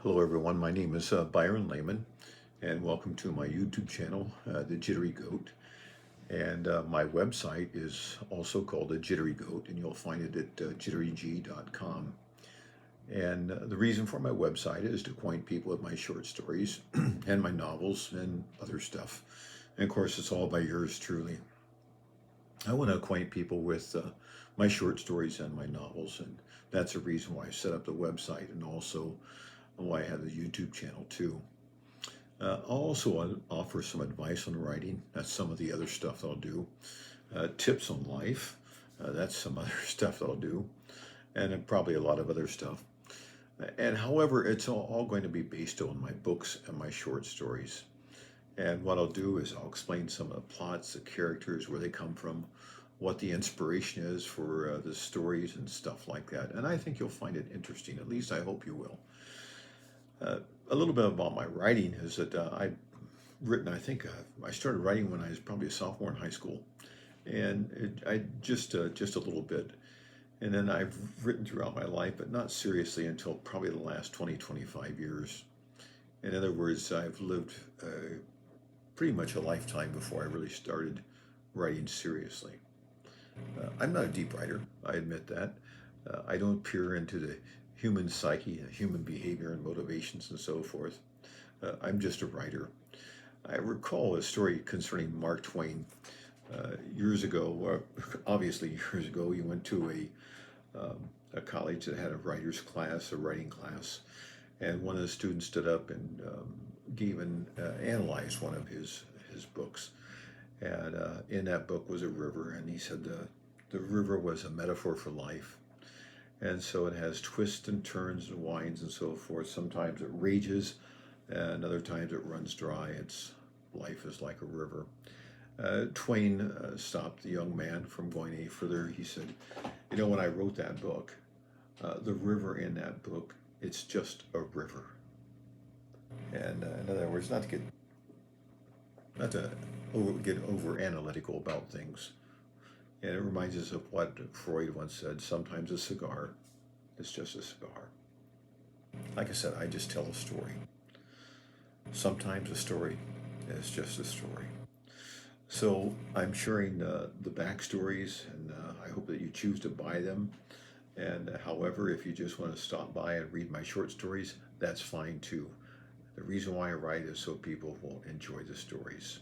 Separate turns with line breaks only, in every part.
Hello everyone, my name is Byron Lehman, and welcome to my YouTube channel, The Jittery Goat. And my website is also called The Jittery Goat, and you'll find it at jitteryg.com. And the reason for my website is to acquaint people with my short stories and my novels and other stuff. And of course, it's all by yours truly. I want to acquaint people with my short stories and my novels, and that's the reason why I set up the website, and also why I have the YouTube channel too. I'll also offer some advice on writing. That's some of the other stuff that I'll do. Tips on life. That's some other stuff that I'll do. And probably a lot of other stuff. And however, it's all going to be based on my books and my short stories. And what I'll do is I'll explain some of the plots, the characters, where they come from, what the inspiration is for the stories and stuff like that. And I think you'll find it interesting. At least I hope you will. A little bit about my writing is that I've written, I started writing when I was probably a sophomore in high school. And I just a little bit. And then I've written throughout my life, but not seriously until probably the last 20, 25 years. In other words, I've lived pretty much a lifetime before I really started writing seriously. I'm not a deep writer, I admit that. I don't peer into the human psyche, human behavior and motivations and so forth. I'm just a writer. I recall a story concerning Mark Twain. Years ago, obviously years ago, he went to a college that had a writer's class, a writing class, and one of the students stood up and analyzed one of his books. And in that book was a river, and he said the river was a metaphor for life. And so it has twists and turns and winds and so forth. Sometimes it rages, and other times it runs dry. Life is like a river. Twain stopped the young man from going any further. He said, when I wrote that book, the river in that book, it's just a river. And in other words, not to get over analytical about things. And it reminds us of what Freud once said, sometimes a cigar is just a cigar. Like I said, I just tell a story. Sometimes a story is just a story. So I'm sharing the backstories, and I hope that you choose to buy them. And however, if you just want to stop by and read my short stories, that's fine too. The reason why I write is so people will enjoy the stories.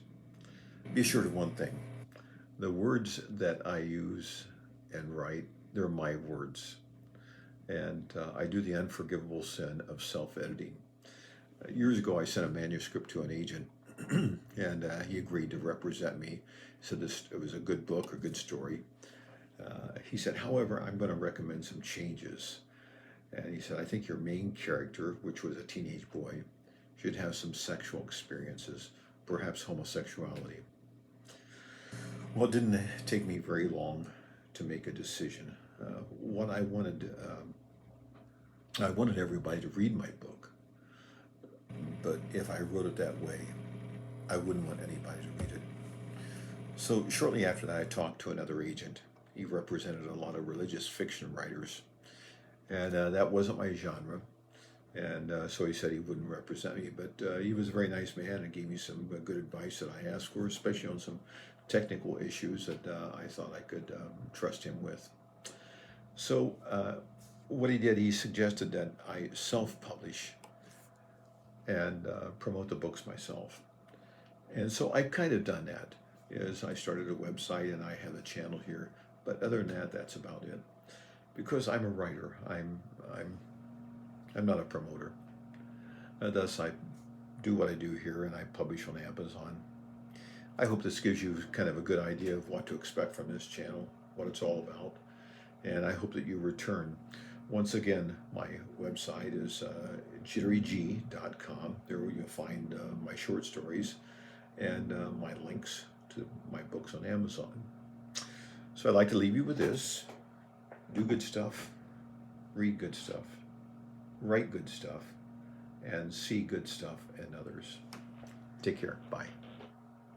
Be assured of one thing. The words that I use and write, they're my words. And I do the unforgivable sin of self-editing. Years ago, I sent a manuscript to an agent, and he agreed to represent me. He said it was a good book, a good story. He said, however, I'm going to recommend some changes. And he said, I think your main character, which was a teenage boy, should have some sexual experiences, perhaps homosexuality. Well, it didn't take me very long to make a decision. What I wanted everybody to read my book, but if I wrote it that way, I wouldn't want anybody to read it. So shortly after that, I talked to another agent. He represented a lot of religious fiction writers, and that wasn't my genre. And so he said he wouldn't represent me, but he was a very nice man and gave me some good advice that I asked for, especially on some technical issues that I thought I could trust him with. So what he did, he suggested that I self-publish and promote the books myself. And so I've kind of done that. I started a website and I have a channel here, but other than that, that's about it. Because I'm a writer, I'm not a promoter. Thus, I do what I do here, and I publish on Amazon. I hope this gives you kind of a good idea of what to expect from this channel, what it's all about, and I hope that you return. Once again, my website is jitteryg.com. There you'll find my short stories and my links to my books on Amazon. So I'd like to leave you with this. Do good stuff, read good stuff, write good stuff, and see good stuff in others. Take care. Bye.